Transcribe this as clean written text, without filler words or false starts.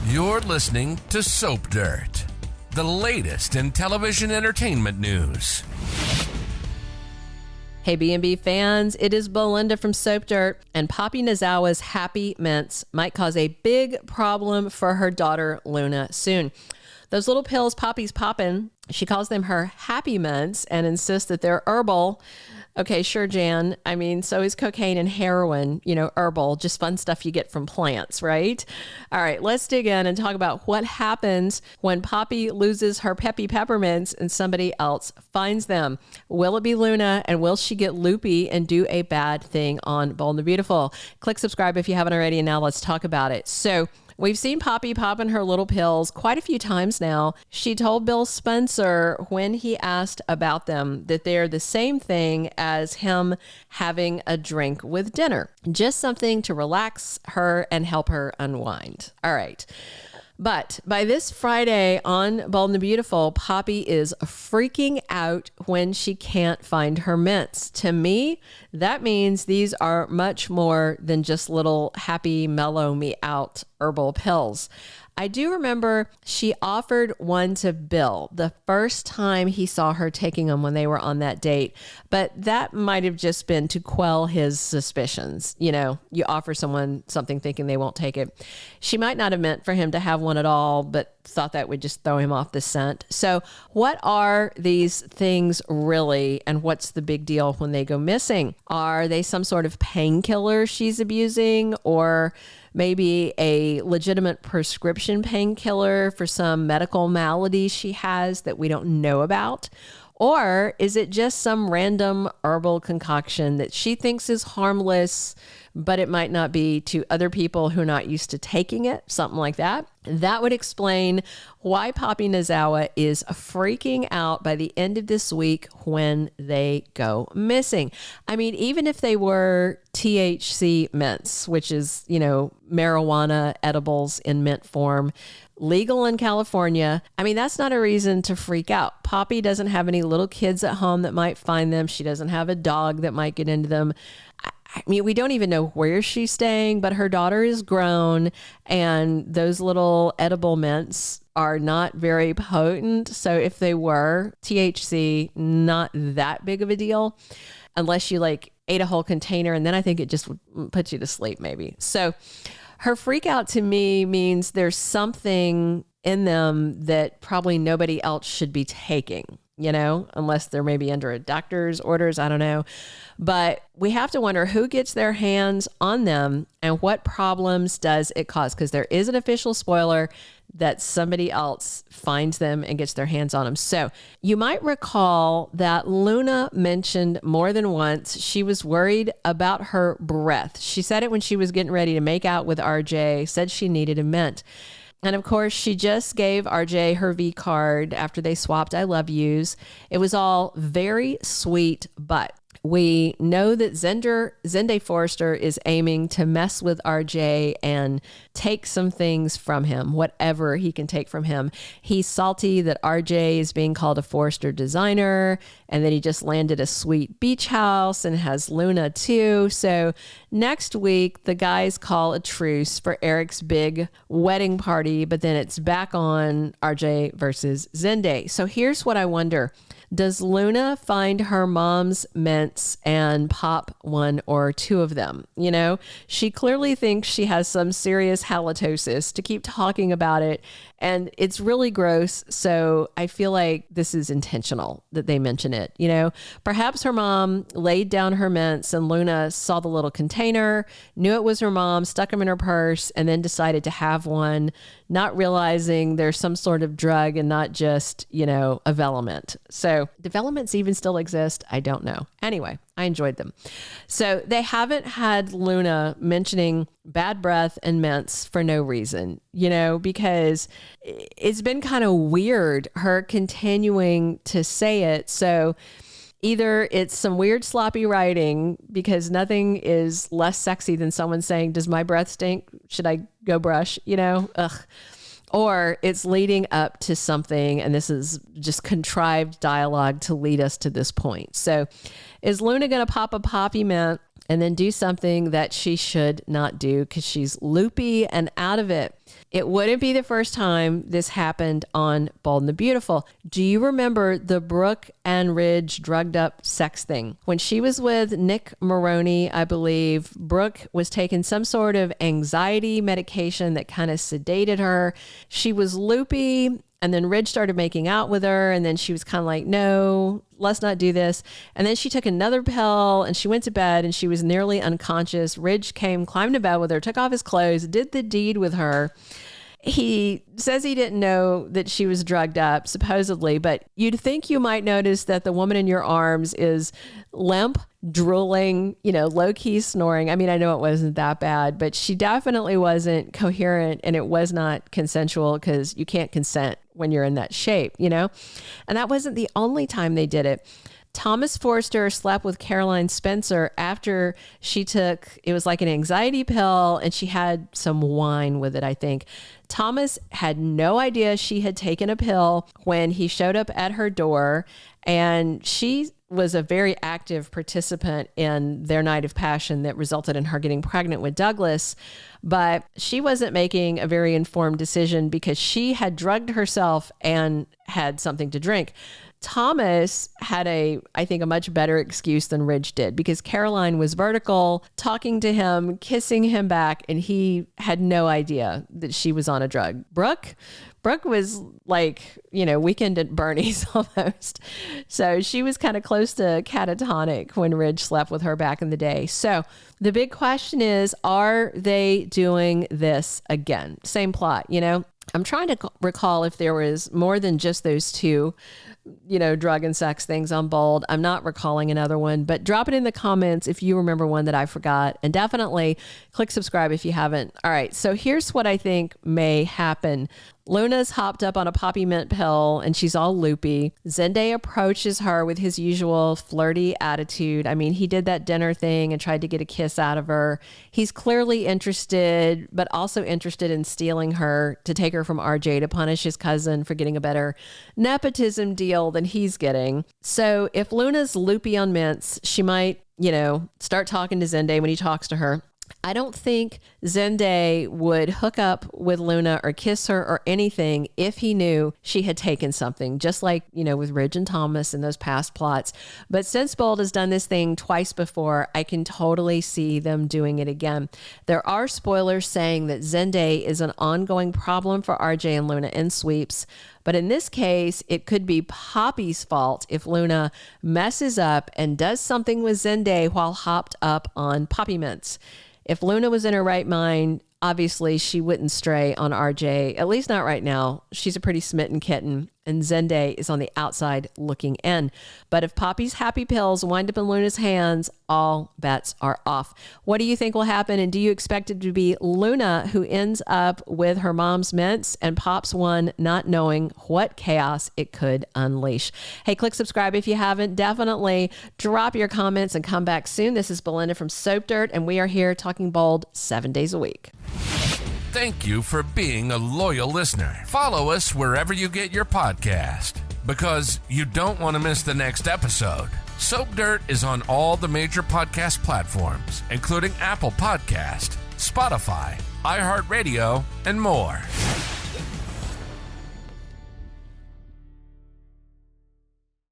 You're listening to Soap Dirt, the latest in television entertainment news. Hey B&B fans, it is Belinda from Soap Dirt, and Poppy Nozawa's Happy Mints might cause a big problem for her daughter Luna soon. Those little pills Poppy's popping, she calls them her Happy Mints and insists that they're herbal. Okay, sure, Jan. I mean, so is cocaine and heroin, herbal, just fun stuff you get from plants, right? All right, let's dig in and talk about what happens when Poppy loses her peppy peppermints and somebody else finds them. Will it be Luna, and will she get loopy and do a bad thing on Bold and Beautiful? Click subscribe if you haven't already, and now let's talk about it. So, we've seen Poppy popping her little pills quite a few times now. She told Bill Spencer when he asked about them that they're the same thing as him having a drink with dinner. Just something to relax her and help her unwind. All right. But by this Friday on Bold and the Beautiful, Poppy is freaking out when she can't find her mints. To me, that means these are much more than just little happy mellow me out herbal pills. I do remember she offered one to Bill the first time he saw her taking them when they were on that date, but that might have just been to quell his suspicions. You offer someone something thinking they won't take it. She might not have meant for him to have one at all, but thought that would just throw him off the scent. So what are these things really, and what's the big deal when they go missing? Are they some sort of painkiller she's abusing, or maybe a legitimate prescription painkiller for some medical malady she has that we don't know about? Or is it just some random herbal concoction that she thinks is harmless, but it might not be to other people who are not used to taking it? Something like that. That would explain why Poppy Nozawa is freaking out by the end of this week when they go missing. I mean, even if they were THC mints, which is, marijuana edibles in mint form, legal in California, I mean, that's not a reason to freak out. Poppy doesn't have any little kids at home that might find them. She doesn't have a dog that might get into them. I mean, we don't even know where she's staying, but her daughter is grown, and those little edible mints are not very potent. So if they were THC, not that big of a deal, unless you ate a whole container, and then I think it just would put you to sleep maybe. So her freak out to me means there's something in them that probably nobody else should be taking, unless they're maybe under a doctor's orders. I don't know. But we have to wonder who gets their hands on them and what problems does it cause? Because there is an official spoiler that somebody else finds them and gets their hands on them. So you might recall that Luna mentioned more than once she was worried about her breath. She said it when she was getting ready to make out with RJ, said she needed a mint. And of course, she just gave RJ her V card after they swapped I love yous. It was all very sweet, but we know that Zende Forrester is aiming to mess with RJ and take some things from him, whatever he can take from him. He's salty that RJ is being called a Forrester designer, and that he just landed a sweet beach house and has Luna too. So next week, the guys call a truce for Eric's big wedding party, but then it's back on RJ versus Zende. So here's what I wonder. Does Luna find her mom's mints and pop one or two of them? She clearly thinks she has some serious halitosis to keep talking about it, and it's really gross. So I feel like this is intentional that they mention it. Perhaps her mom laid down her mints and Luna saw the little container, knew it was her mom, stuck them in her purse, and then decided to have one, not realizing there's some sort of drug and not just, a Velemint. So developments even still exist. I don't know. Anyway, I enjoyed them. So they haven't had Luna mentioning bad breath and mints for no reason, because it's been kind of weird her continuing to say it. So either it's some weird sloppy writing, because nothing is less sexy than someone saying, does my breath stink? Should I go brush? Ugh. Or it's leading up to something, and this is just contrived dialogue to lead us to this point. So is Luna going to pop a poppy mint and then do something that she should not do because she's loopy and out of it. It wouldn't be the first time this happened on Bold and the Beautiful. Do you remember the Brooke and Ridge drugged up sex thing? When she was with Nick Maroney, I believe, Brooke was taking some sort of anxiety medication that kind of sedated her. She was loopy. And then Ridge started making out with her. And then she was kind of like, no, let's not do this. And then she took another pill and she went to bed and she was nearly unconscious. Ridge came, climbed to bed with her, took off his clothes, did the deed with her. He says he didn't know that she was drugged up, supposedly, but you'd think you might notice that the woman in your arms is limp, drooling, low-key snoring. I mean, I know it wasn't that bad, but she definitely wasn't coherent and it was not consensual because you can't consent when you're in that shape, And that wasn't the only time they did it. Thomas Forrester slept with Caroline Spencer after she took, it was like an anxiety pill and she had some wine with it, I think. Thomas had no idea she had taken a pill when he showed up at her door, and she was a very active participant in their night of passion that resulted in her getting pregnant with Douglas. But she wasn't making a very informed decision because she had drugged herself and had something to drink. Thomas had I think a much better excuse than Ridge did because Caroline was vertical, talking to him, kissing him back, and he had no idea that she was on a drug. Brooke was like, Weekend at Bernie's almost. So she was kind of close to catatonic when Ridge slept with her back in the day. So the big question is, are they doing this again? Same plot, I'm trying to recall if there was more than just those two, drug and sex things on Bold. I'm not recalling another one, but drop it in the comments if you remember one that I forgot. And definitely click subscribe if you haven't. All right, so here's what I think may happen. Luna's hopped up on a poppy mint pill and she's all loopy. Zende approaches her with his usual flirty attitude. I mean, he did that dinner thing and tried to get a kiss out of her. He's clearly interested, but also interested in stealing her to take her from RJ to punish his cousin for getting a better nepotism deal than he's getting. So if Luna's loopy on mints, she might, start talking to Zende when he talks to her. I don't think Zende would hook up with Luna or kiss her or anything if he knew she had taken something, just like, with Ridge and Thomas in those past plots. But since Bold has done this thing twice before, I can totally see them doing it again. There are spoilers saying that Zende is an ongoing problem for RJ and Luna in sweeps. But in this case, it could be Poppy's fault if Luna messes up and does something with Zende while hopped up on poppy mints. If Luna was in her right mind, obviously she wouldn't stray on RJ, at least not right now. She's a pretty smitten kitten, and Zende is on the outside looking in. But if Poppy's happy pills wind up in Luna's hands, all bets are off. What do you think will happen? And do you expect it to be Luna who ends up with her mom's mints and Pop's one, not knowing what chaos it could unleash? Hey, click subscribe if you haven't. Definitely drop your comments and come back soon. This is Belinda from Soap Dirt, and we are here talking Bold 7 days a week. Thank you for being a loyal listener. Follow us wherever you get your podcast, because you don't want to miss the next episode. Soap Dirt is on all the major podcast platforms, including Apple Podcast, Spotify, iHeartRadio, and more.